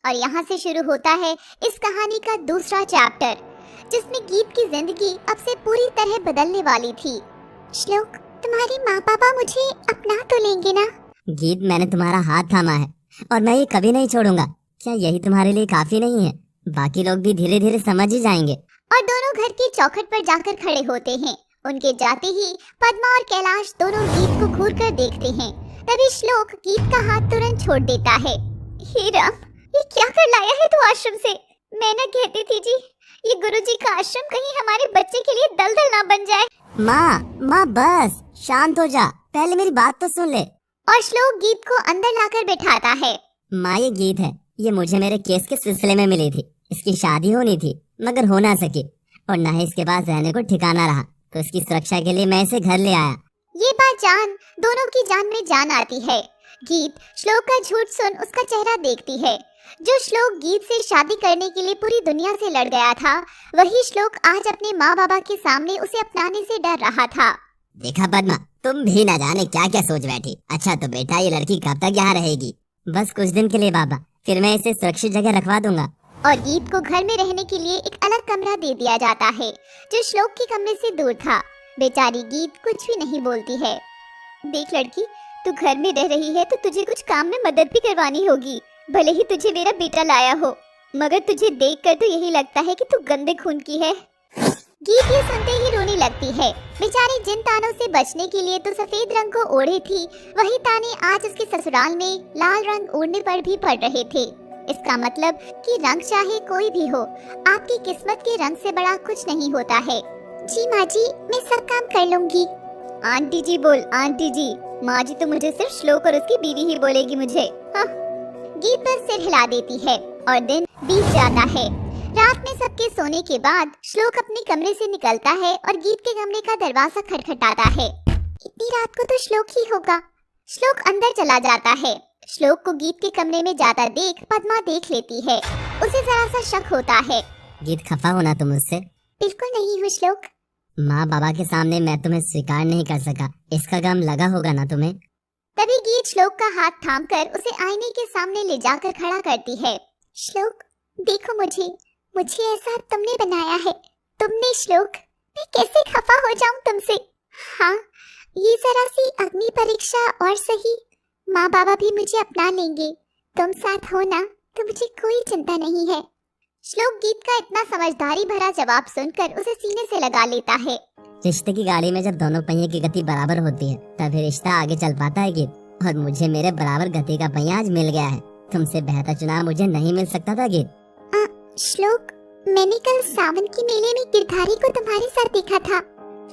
और यहाँ से शुरू होता है इस कहानी का दूसरा चैप्टर, जिसमें गीत की जिंदगी अब से पूरी तरह बदलने वाली थी। श्लोक, तुम्हारे माँ पापा मुझे अपना तो लेंगे ना? गीत, मैंने तुम्हारा हाथ थामा है और मैं ये कभी नहीं छोड़ूंगा। क्या यही तुम्हारे लिए काफी नहीं है? बाकी लोग भी धीरे धीरे समझ ही जाएंगे। और दोनों घर की चौखट पर जाकर खड़े होते हैं। उनके जाते ही पद्मा और कैलाश दोनों गीत को घूर कर देखते हैं। तभी श्लोक गीत का हाथ तुरंत छोड़ देता है। हे राम, ये क्या कर लाया है तू आश्रम से? मैं ना कहती थी जी, ये गुरुजी का आश्रम कहीं हमारे बच्चे के लिए दलदल ना बन जाए। माँ बस शांत हो जा, पहले मेरी बात तो सुन ले। और श्लोक गीत को अंदर लाकर बैठाता है। माँ, ये गीत है, ये मुझे मेरे केस के सिलसिले में मिली थी। इसकी शादी होनी थी मगर हो ना सकी और ना ही इसके पास रहने को ठिकाना रहा, तो इसकी सुरक्षा के लिए मैं इसे घर ले आया। ये बात जान दोनों की जान में जान आती है। गीत श्लोक का झूठ सुन उसका चेहरा देखती है। जो श्लोक गीत से शादी करने के लिए पूरी दुनिया से लड़ गया था, वही श्लोक आज अपने माँ बाबा के सामने उसे अपनाने से डर रहा था। देखा पद्मा, तुम भी ना जाने क्या क्या सोच बैठी। अच्छा तो बेटा, ये लड़की कब तक यहाँ रहेगी? बस कुछ दिन के लिए बाबा, फिर मैं इसे सुरक्षित जगह रखवा दूंगा। और गीत को घर में रहने के लिए एक अलग कमरा दे दिया जाता है, जो श्लोक के कमरे से दूर था। बेचारी गीत कुछ भी नहीं बोलती है। देख लड़की, तू घर में रह रही है तो तुझे कुछ काम में मदद भी करवानी होगी। भले ही तुझे मेरा बेटा लाया हो, मगर तुझे देखकर तो यही लगता है कि तू गंदे खून की है। गीत ये सुनते ही रोने लगती है। बेचारी जिन तानों से बचने के लिए तो सफेद रंग को ओढ़े थी, वही ताने आज उसके ससुराल में लाल रंग ओढ़ने पर भी पड़ रहे थे। इसका मतलब कि रंग चाहे कोई भी हो, आपकी किस्मत के रंग से बड़ा कुछ नहीं होता है। जी माँ जी, मैं सब काम कर लूंगी। आंटी जी बोल, आंटी जी। माँ जी तो मुझे सिर्फ श्लोक और उसकी बीवी ही बोलेगी मुझे। हाँ। गीत पर सिर हिला देती है और दिन बीत जाता है। रात में सबके सोने के बाद श्लोक अपने कमरे से निकलता है और गीत के कमरे का दरवाजा खटखटाता है। इतनी रात को तो श्लोक ही होगा। श्लोक अंदर चला जाता है। श्लोक को गीत के कमरे में जाता देख पद्मा देख लेती है। उसे जरा सा शक होता है। गीत, खफा होना तुम मुझसे? बिल्कुल नहीं हूँ श्लोक। माँ बाबा के सामने मैं तुम्हें स्वीकार नहीं कर सका, इसका गम लगा होगा ना तुम्हें? तभी गीत श्लोक का हाथ थामकर उसे आईने के सामने ले जाकर खड़ा करती है। श्लोक, देखो मुझे ऐसा तुमने बनाया है। तुमने श्लोक, मैं कैसे खफा हो जाऊं तुमसे? हाँ, ये जरा सी अग्नि परीक्षा और सही। माँ बाबा भी मुझे अपना लेंगे। तुम साथ हो ना, तो मुझे कोई चिंता नहीं है। श्लोक गीत का इतना समझदारी भरा जवाब सुनकर उसे सीने से लगा लेता है। रिश्ते की गाड़ी में जब दोनों पहिए की गति बराबर होती है तभी रिश्ता आगे चल पाता है गीत, और मुझे मेरे बराबर गति का पहिया आज मिल गया है। तुमसे बेहतर चुनाव मुझे नहीं मिल सकता था गीत। श्लोक, मैंने कल सावन के मेले में गिरधारी को तुम्हारे साथ देखा था।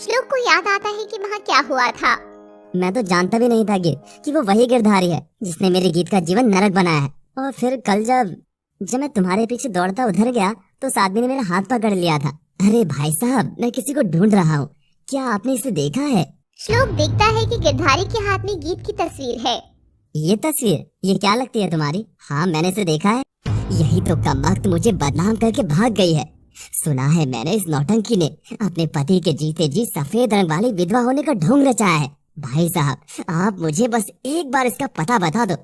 श्लोक को याद आता है कि वहाँ क्या हुआ था। मैं तो जानता भी नहीं था गीत कि वो वही गिरधारी है जिसने मेरे गीत का जीवन नरक बनाया है। और फिर कल जब मैं तुम्हारे पीछे दौड़ता उधर गया तो उस आदमी ने मेरा हाथ पकड़ लिया था। अरे भाई साहब, मैं किसी को ढूंढ रहा हूँ, क्या आपने इसे देखा है? श्लोक देखता है कि गिरधारी के हाथ में गीत की तस्वीर है। ये तस्वीर, ये क्या लगती है तुम्हारी? हाँ, मैंने इसे देखा है। यही तो कमबख्त मुझे बदनाम करके भाग गई है। सुना है मैंने इस नौटंकी ने अपने पति के जीते जी सफेद रंग वाली विधवा होने का ढोंग रचाया है। भाई साहब, आप मुझे बस एक बार इसका पता बता दो,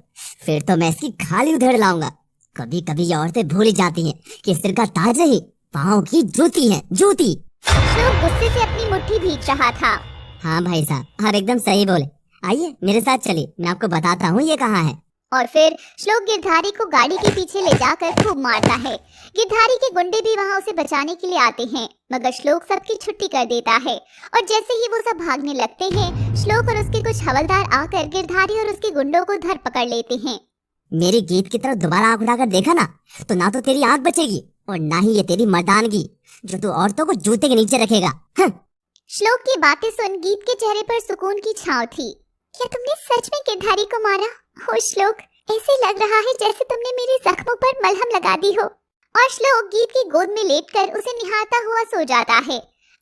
फिर तो मैं इसकी खाली उधेड़ लाऊंगा। कभी कभी ये औरतें भूल जाती हैं कि सिर का ताज नहीं, पाँव की जूती है, जूती। श्लोक गुस्से से अपनी मुट्ठी भींच रहा था। हाँ भाई साहब, आप एकदम सही बोले। आइए मेरे साथ चलिए, मैं आपको बताता हूँ ये कहाँ है। और फिर श्लोक गिरधारी को गाड़ी के पीछे ले जाकर खूब मारता है। गिरधारी के गुंडे भी वहाँ उसे बचाने के लिए आते हैं, मगर श्लोक सबकी छुट्टी कर देता है। और जैसे ही वो सब भागने लगते हैं, श्लोक और उसके कुछ हवलदार आकर गिरधारी और उसके गुंडों को धर पकड़ लेते हैं। मेरी गीत की तरफ दोबारा आंख उठाकर देखा ना तो तेरी आंख बचेगी और ना ही ये तेरी मर्दानगी जो तू औरतों को जूते के नीचे रखेगा। श्लोक की बातें सुन गीत के चेहरे पर सुकून की छांव थी। क्या तुमने सच में गिरधारी को मारा? हो श्लोक, ऐसे लग रहा है जैसे तुमने मेरे जख्मों पर मलहम लगा दी हो। और श्लोक गीत की गोद में लेटकर उसे निहारता हुआ सो जाता है।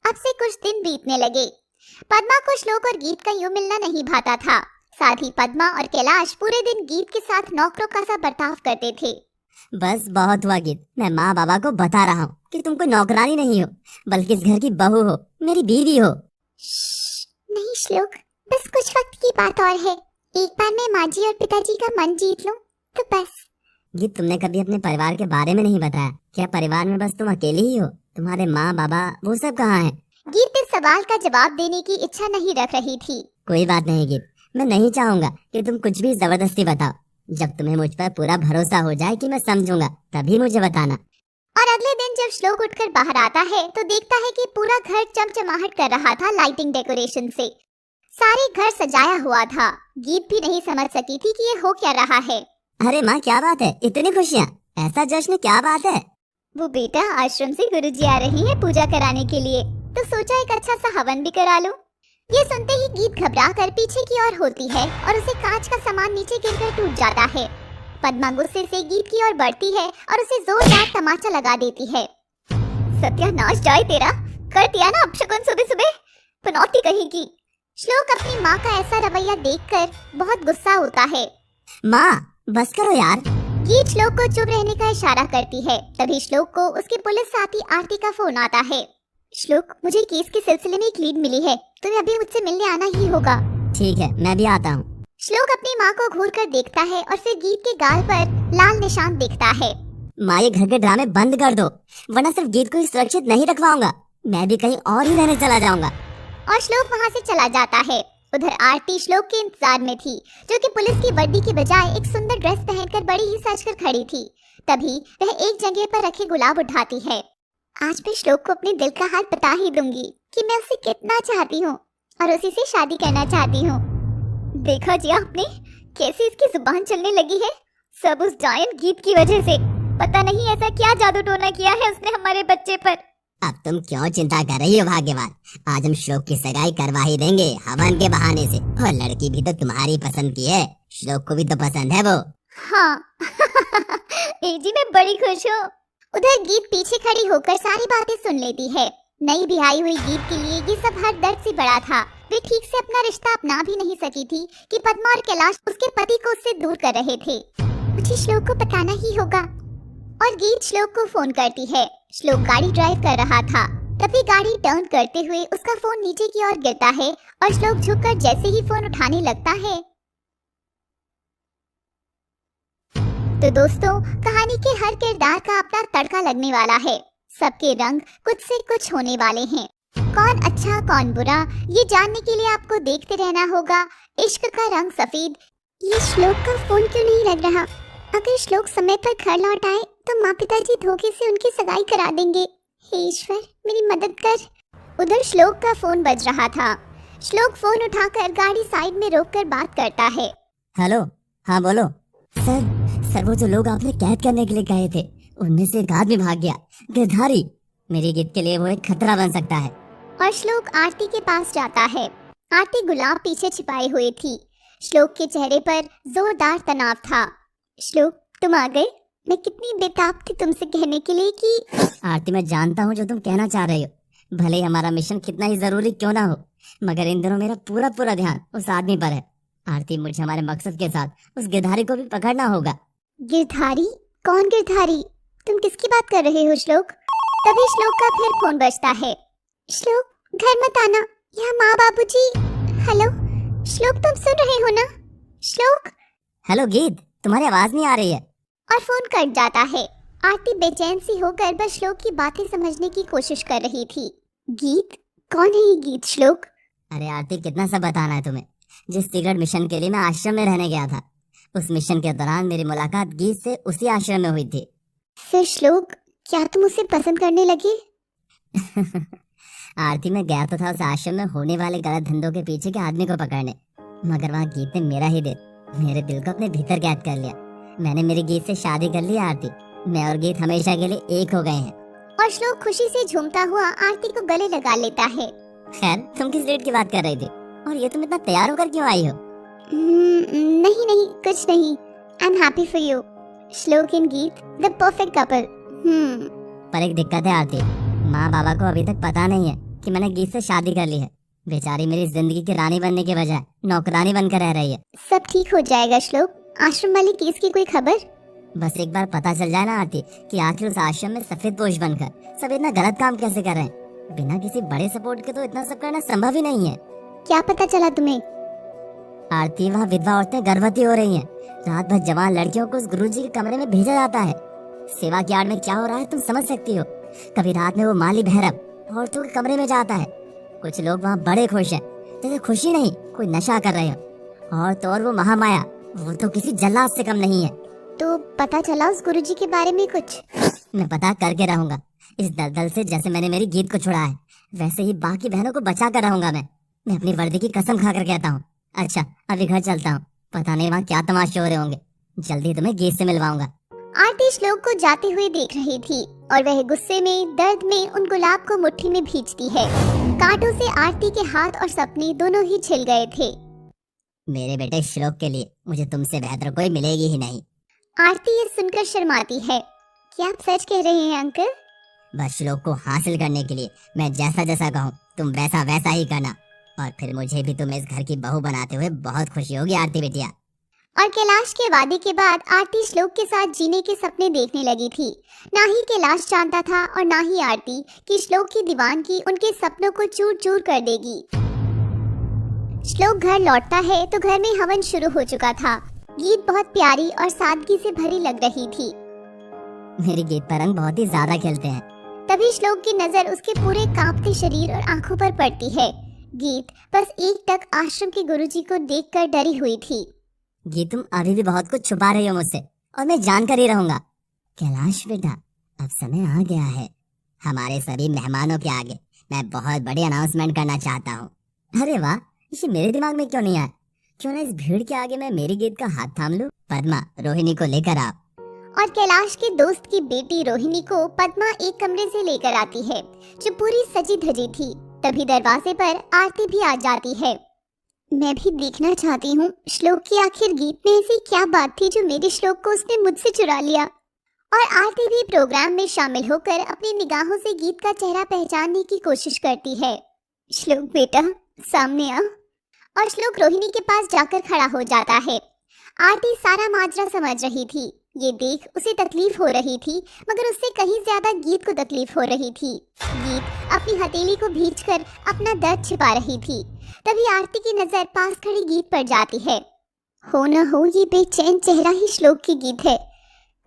अब से कुछ दिन बीतने लगे। पद्मा को श्लोक और गीत का यूं मिलना नहीं भाता था। साथ ही पद्मा और कैलाश पूरे दिन गीत के साथ नौकरों का सा बर्ताव करते थे। बस बहुत हुआ गीत, मैं माँ बाबा को बता रहा हूँ कि तुम कोई नौकरानी नहीं हो, बल्कि इस घर की बहू हो, मेरी बीवी हो। नहीं श्लोक, बस कुछ वक्त की बात और है। एक बार मैं माँ जी और पिताजी का मन जीत लूं तो बस गीत, तुमने कभी अपने परिवार के बारे में नहीं बताया। क्या परिवार में बस तुम अकेली ही हो? तुम्हारे माँ बाबा वो सब कहाँ हैं? गीत इस सवाल का जवाब देने की इच्छा नहीं रख रही थी। कोई बात नहीं गीत, मैं नहीं चाहूंगा कि तुम कुछ भी जबरदस्ती बताओ। जब तुम्हें मुझ पर पूरा भरोसा हो जाए कि मैं समझूंगा, तभी मुझे बताना। और अगले दिन जब श्लोक उठकर बाहर आता है तो देखता है कि पूरा घर चमचमाहट कर रहा था लाइटिंग डेकोरेशन से। सारे घर सजाया हुआ था। गीत भी नहीं समझ सकी थी कि ये हो क्या रहा है। अरे माँ, क्या बात है? इतनी खुशियाँ, ऐसा जश्न, क्या बात है? वो बेटा, आश्रम से गुरुजी आ रही है पूजा कराने के लिए, तो सोचा एक अच्छा सा हवन भी करा लो। ये सुनते ही गीत घबरा कर पीछे की ओर होती है और उसे कांच का सामान नीचे गिरकर टूट जाता है। पद्मा गुस्से से गीत की ओर बढ़ती है और उसे जोरदार तमाचा लगा देती है। सत्यानाश जाए तेरा, कर दिया ना अपशकुन सुबह सुबह, पनौती कहेगी। श्लोक अपनी माँ का ऐसा रवैया देखकर बहुत गुस्सा होता है। माँ बस करो यार। गीत श्लोक को चुप रहने का इशारा करती है। तभी श्लोक को उसके पुलिस साथी आरती का फोन आता है। श्लोक, मुझे केस के सिलसिले में एक लीड मिली है, तुम्हें अभी मुझसे मिलने आना ही होगा। ठीक है, मैं भी आता हूँ। श्लोक अपनी माँ को घूर कर देखता है और फिर गीत के गाल पर लाल निशान दिखता है। माँ, ये घर के ड्रामे बंद कर दो, वरना सिर्फ गीत को ही सुरक्षित नहीं रखवाऊंगा, मैं भी कहीं और ही रहने चला जाऊंगा। और श्लोक वहाँ से चला जाता है। उधर आरती श्लोक के इंतजार में थी, जो कि पुलिस की वर्दी की बजाय एक सुंदर ड्रेस पहनकर बड़ी ही सजकर खड़ी थी। तभी वह एक जगह पर रखे गुलाब उठाती है। आज मैं श्लोक को अपने दिल का हाल बता ही दूंगी कि मैं उसे कितना चाहती हूँ और उसी से शादी करना चाहती हूँ। देखा जी आपने कैसे इसकी जुबान चलने लगी है? सब उस जायंट गीत की वजह से। पता नहीं ऐसा क्या जादू टोना किया है उसने हमारे बच्चे पर। अब तुम क्यों चिंता कर रही हो भाग्यवान? आज हम श्लोक की सगाई करवा ही देंगे हवन के बहाने से। और लड़की भी तो तुम्हारी पसंद की है, श्लोक को भी तो पसंद है वो। हाँ जी मैं बड़ी खुश हूँ। उधर गीत पीछे खड़ी होकर सारी बातें सुन लेती है। नई ब्याही हुई गीत के लिए ये सब हर दर्द से बड़ा था। वे ठीक से अपना रिश्ता अपना भी नहीं सकी थी कि पद्मा और कैलाश उसके पति को उससे दूर कर रहे थे। मुझे श्लोक को बताना ही होगा। और गीत श्लोक को फोन करती है। श्लोक गाड़ी ड्राइव कर रहा था। तभी गाड़ी टर्न करते हुए उसका फोन नीचे की ओर गिरता है और श्लोक झुककर जैसे ही फोन उठाने लगता है। तो दोस्तों, कहानी के हर किरदार का अपना तड़का लगने वाला है। सबके रंग कुछ से कुछ होने वाले हैं। कौन अच्छा कौन बुरा, ये जानने के लिए आपको देखते रहना होगा इश्क का रंग सफेद। ये श्लोक का फोन क्यों नहीं लग रहा? अगर श्लोक समय पर घर लौट आए तो माँ पिताजी धोखे से उनकी सगाई करा देंगे। हे ईश्वर, मेरी मदद कर। उधर श्लोक का फोन बज रहा था। श्लोक फोन उठाकर गाड़ी साइड में रोककर बात करता है। हेलो, हाँ बोलो। सर वो जो लोग आपने कैद करने के लिए कहे थे, उनमें से एक आदमी भाग गया, गिरधारी। मेरी गीत के लिए वो एक खतरा बन सकता है। और श्लोक आरती के पास जाता है। आरती गुलाब पीछे छिपाई हुई थी। श्लोक के चेहरे पर जोरदार तनाव था। श्लोक, तुम आ गए। मैं कितनी बेताब थी तुमसे कहने के लिए कि आरती, मैं जानता हूँ जो तुम कहना चाह रही हो। भले ही हमारा मिशन कितना ही जरूरी क्यों ना हो, मगर इन दिनों मेरा पूरा ध्यान उस आदमी पर है। आरती, मुझे हमारे मकसद के साथ उस गिरधारी को भी पकड़ना होगा। गिरधारी? कौन गिरधारी? तुम किसकी बात कर रहे हो श्लोक? तभी श्लोक का फिर फोन बजता है। श्लोक, घर मत आना, यहाँ माँ बाबूजी। हेलो श्लोक, तुम सुन रहे हो ना? श्लोक। हेलो गीत, तुम्हारी आवाज नहीं आ रही है। और फोन कट जाता है। आरती बेचैन सी होकर बस श्लोक की बातें समझने की कोशिश कर रही थी। गीत? कौन है ये गीत श्लोक? अरे आरती, कितना सा बताना है तुम्हें। जिस सीक्रेट मिशन के लिए मैं आश्रम में रहने गया था, उस मिशन के दौरान मेरी मुलाकात गीत से उसी आश्रम में हुई थी। फिर श्लोक, क्या तुम उसे पसंद करने लगे? आरती, मैं गया तो था उस आश्रम में होने वाले गलत धंधों के पीछे के आदमी को पकड़ने, मगर वहाँ गीत ने मेरे दिल को अपने भीतर कैद कर लिया। मैंने मेरी गीत से शादी कर ली आरती। मैं और गीत हमेशा के लिए एक हो गए हैं। और श्लोक खुशी से झूमता हुआ आरती को गले लगा लेता है। खैर, तुम किस डेट की बात कर रही थी? और ये तुम इतना तैयार होकर क्यों आई हो? नहीं कुछ नहीं। I am happy for you. श्लोक एंड गीत, द परफेक्ट कपल। पर एक दिक्कत है आरती, माँ बाबा को अभी तक पता नहीं है कि मैंने गीत से शादी कर ली है। बेचारी मेरी जिंदगी की रानी बनने के बजाय नौकरानी बनकर रह रही है। सब ठीक हो जाएगा श्लोक। आश्रम वाले केस की कोई खबर? बस एक बार पता चल जाए ना आरती कि आखिर उस आश्रम में सफेद पोश बनकर सब इतना गलत काम कैसे कर रहे हैं। बिना किसी बड़े सपोर्ट के तो इतना सब करना संभव ही नहीं है। क्या पता चला तुम्हें? आरती, वहाँ विधवा औरतें गर्भवती हो रही हैं। रात भर जवान लड़कियों को उस गुरुजी के कमरे में भेजा जाता है। सेवा की आड़ में क्या हो रहा है तुम समझ सकती हो। कभी रात में वो माली भैरव औरतों के कमरे में जाता है। कुछ लोग वहाँ बड़े खुश हैं, जैसे खुशी नहीं कोई नशा कर रहे हो। और तो और वो महामाया, वो तो किसी जल्लाद से कम नहीं है। तो पता चला उस गुरुजी के बारे में कुछ? मैं पता करके रहूंगा। इस दलदल से जैसे मैंने मेरी गीत को छुड़ाया है, वैसे ही बाकी बहनों को बचा कर रहूंगा। मैं अपनी वर्दी की कसम खाकर कहता हूँ। अच्छा, अभी घर चलता हूँ, पता नहीं वहाँ क्या तमाशे हो रहे होंगे। जल्दी तुम्हें गीत से मिलवाऊंगा। आरती श्लोक को जाते हुए देख रही थी और वह गुस्से में, दर्द में उन गुलाब को मुट्ठी में भींचती है। कांटों से आरती के हाथ और सपने दोनों ही छिल गए थे। मेरे बेटे श्लोक के लिए मुझे तुमसे बेहतर कोई मिलेगी ही नहीं। आरती ये सुनकर शर्माती है। क्या आप सच कह रहे हैं अंकल? बस श्लोक को हासिल करने के लिए मैं जैसा जैसा कहूँ तुम वैसा वैसा ही करना, और फिर मुझे भी तुम इस घर की बहू बनाते हुए बहुत खुशी होगी आरती बिटिया। और कैलाश के वादे के बाद आरती श्लोक के साथ जीने के सपने देखने लगी थी। ना ही कैलाश जानता था और ना ही आरती कि श्लोक की दीवानगी उनके सपनों को चूर चूर कर देगी। श्लोक घर लौटता है तो घर में हवन शुरू हो चुका था। गीत बहुत प्यारी और सादगी से भरी लग रही थी। मेरी गीत पर रंग बहुत ही ज्यादा खिलते हैं। तभी श्लोक की नजर उसके पूरे कांपते शरीर और आंखों पर पड़ती है। गीत बस एक टक आश्रम के गुरुजी को देखकर डरी हुई थी। गीत, तुम अभी भी बहुत कुछ छुपा रही हो मुझसे, और मैं जानकर ही रहूंगा। कैलाश बेटा, अब समय आ गया है। हमारे सभी मेहमानों के आगे मैं बहुत बड़ी अनाउंसमेंट करना चाहता हूँ। अरे वाह, इसे मेरे दिमाग में क्यों नहीं आया? क्यों ना इस भीड़ के आगे मैं मेरी गीत का हाथ थाम लूं। पद्मा, रोहिणी को लेकर आओ। और कैलाश के दोस्त की बेटी रोहिणी को पद्मा एक कमरे से लेकर आती है, जो पूरी सजी धजी थी। तभी दरवाजे पर आरती भी आ जाती है। मैं भी देखना चाहती हूँ श्लोक की आखिर गीत में ऐसी क्या बात थी जो मेरे श्लोक को उसने मुझसे चुरा लिया। और आरती भी प्रोग्राम में शामिल होकर अपनी निगाहों से गीत का चेहरा पहचानने की कोशिश करती है। श्लोक बेटा, सामने आ। और श्लोक रोहिणी के पास जाकर खड़ा हो जाता है। आरती सारा माजरा समझ रही थी। ये देख उसे तकलीफ हो रही थी, मगर उससे कहीं ज्यादा गीत को तकलीफ हो रही थी। गीत अपनी हथेली को भींचकर अपना दर्द छिपा रही थी। तभी आरती की नजर पास खड़ी गीत पर जाती है। हो न हो ये बेचैन चेहरा ही श्लोक की गीत है।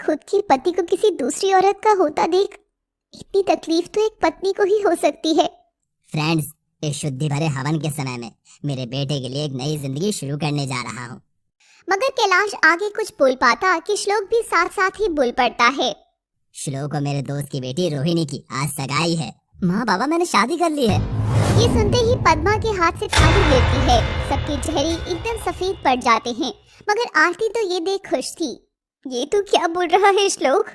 खुद की पति को किसी दूसरी औरत का होता देख इतनी तकलीफ तो एक पत्नी को ही हो सकती है। फ्रेंड्स, इस शुद्धि भरे हवन के समय में मेरे बेटे के लिए एक नई जिंदगी शुरू करने जा रहा हूँ। मगर कैलाश आगे कुछ बोल पाता कि श्लोक भी साथ साथ ही बोल पड़ता है। श्लोक और मेरे दोस्त की बेटी रोहिणी की आज सगाई है। माँ बाबा, मैंने शादी कर ली है। ये सुनते ही पद्मा के हाथ से थाली गिरती है। सबके चेहरे एकदम सफेद पड़ जाते हैं, मगर आरती तो ये देख खुश थी। ये तू क्या बोल रहा है श्लोक?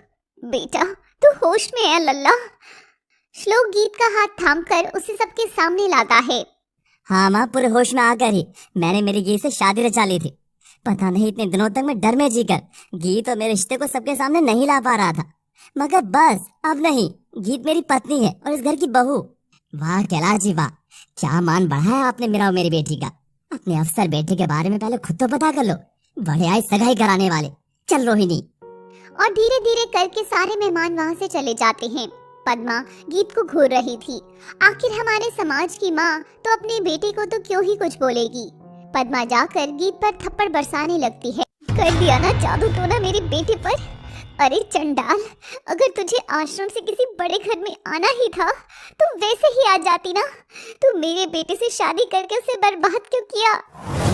बेटा तू होश में है लल्ला। श्लोक गीत का हाथ थामकर उसे सबके सामने लाता है। हाँ माँ, पूरे होश में आकर ही मैंने मेरी गीत से शादी रचा ली थी। पता नहीं इतने दिनों तक मैं डर में जीकर गीत और मेरे रिश्ते को सबके सामने नहीं ला पा रहा था, मगर बस अब नहीं, गीत मेरी पत्नी है और इस घर की बहू। वाह कैलाश जी वाह, क्या मान बढ़ाया आपने मेरा और मेरी बेटी का। अपने अफसर बेटे के बारे में पहले खुद तो पता कर लो। बड़े आए सगाई कराने वाले। चल रोहिणी। और धीरे धीरे करके सारे मेहमान वहाँ से चले जाते हैं। पद्मा गीत को घूर रही थी। आखिर हमारे समाज की माँ तो अपने बेटे को तो क्यों ही कुछ बोलेगी। पद्मा जाकर गीत पर थप्पड़ बरसाने लगती है। कर दिया ना जादू तो ना मेरे बेटे पर। अरे चंडाल, अगर तुझे आश्रम से किसी बड़े घर में आना ही था तो वैसे ही आ जाती ना। तू मेरे बेटे से शादी करके उसे बर्बाद क्यों किया?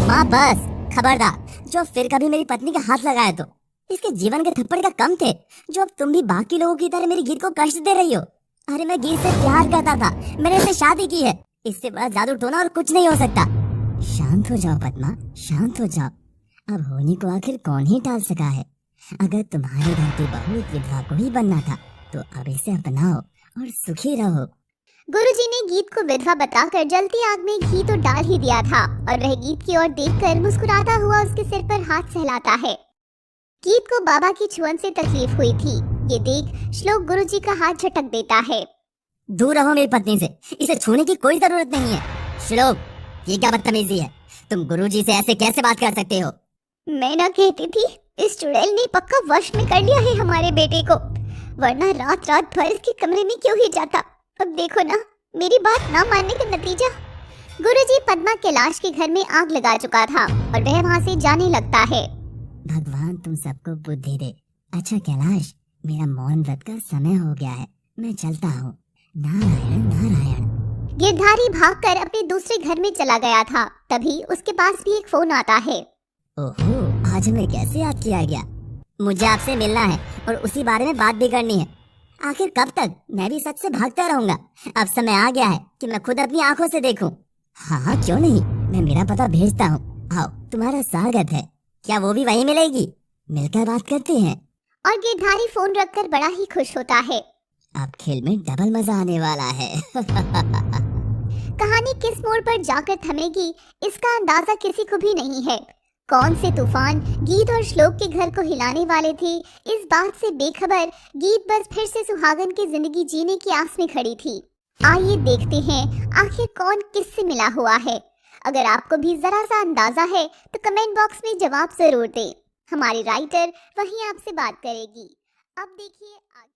माँ बस, खबरदार जो फिर कभी मेरी पत्नी के हाथ लगाए तो इसके जीवन के थप्पड़ का कम थे, जो अब तुम भी बाकी लोगों की तरह मेरी गीत को कष्ट दे रही हो। अरे मैं गीत से प्यार करता था, मैंने इससे शादी की है। इससे बड़ा जादू टोना और कुछ नहीं हो सकता। शांत हो जाओ पद्मा, शांत हो जाओ। अब होनी को आखिर कौन ही टाल सका है। अगर तुम्हारे घर की बहू एक विधवा को ही बनना था तो अब इसे अपनाओ और सुखी रहो। गुरुजी ने गीत को विधवा बताकर जलती आग में घी तो डाल ही दिया था और वह गीत की ओर देखकर मुस्कुराता हुआ उसके सिर पर हाथ सहलाता है। गीत को बाबा की छुअन से तकलीफ हुई थी। ये देख श्लोक गुरुजी का हाथ झटक देता है। दूर रहो मेरी पत्नी से, इसे छूने की कोई जरूरत नहीं है। श्लोक, ये क्या बदतमीजी है? तुम गुरुजी से ऐसे कैसे बात कर सकते हो? मैं ना कहती थी, इस चुड़ैल ने पक्का वश में कर लिया है हमारे बेटे को, वरना रात रात भर इसके कमरे में क्यों ही जाता। अब देखो ना, मेरी बात ना मानने का नतीजा। गुरुजी पद्मा कैलाश के घर में आग लगा चुका था और वह वहाँ से जाने लगता है। भगवान तुम सबको बुद्धि दे। अच्छा कैलाश, मेरा मौन व्रत का समय हो गया है, मैं चलता हूँ। नारायण नारायण। गिरधारी भागकर अपने दूसरे घर में चला गया था। तभी उसके पास भी एक फोन आता है। ओहो, आज हमें कैसे याद किया गया? मुझे आपसे मिलना है और उसी बारे में बात भी करनी है। आखिर कब तक मैं भी सच से भागता रहूंगा? अब समय आ गया है कि मैं खुद अपनी आंखों से देखूं। हाँ हाँ, क्यों नहीं, मैं मेरा पता भेजता हूँ। आओ, तुम्हारा स्वागत है। क्या वो भी वहीं मिलेगी? मिलकर बात करते हैं। और गिरधारी फोन रखकर बड़ा ही खुश होता है। अब खेल में डबल मजा आने वाला है। कहानी किस मोड़ पर जाकर थमेगी, इसका अंदाजा किसी को भी नहीं है। कौन से तूफान गीत और श्लोक के घर को हिलाने वाले थे, इस बात से बेखबर गीत बस फिर से सुहागन की जिंदगी जीने की आस में खड़ी थी। आइए देखते हैं आखिर कौन किससे मिला हुआ है। अगर आपको भी जरा सा अंदाजा है तो कमेंट बॉक्स में जवाब जरूर दें। हमारी राइटर वहीं आपसे बात करेगी। अब देखिए आगे।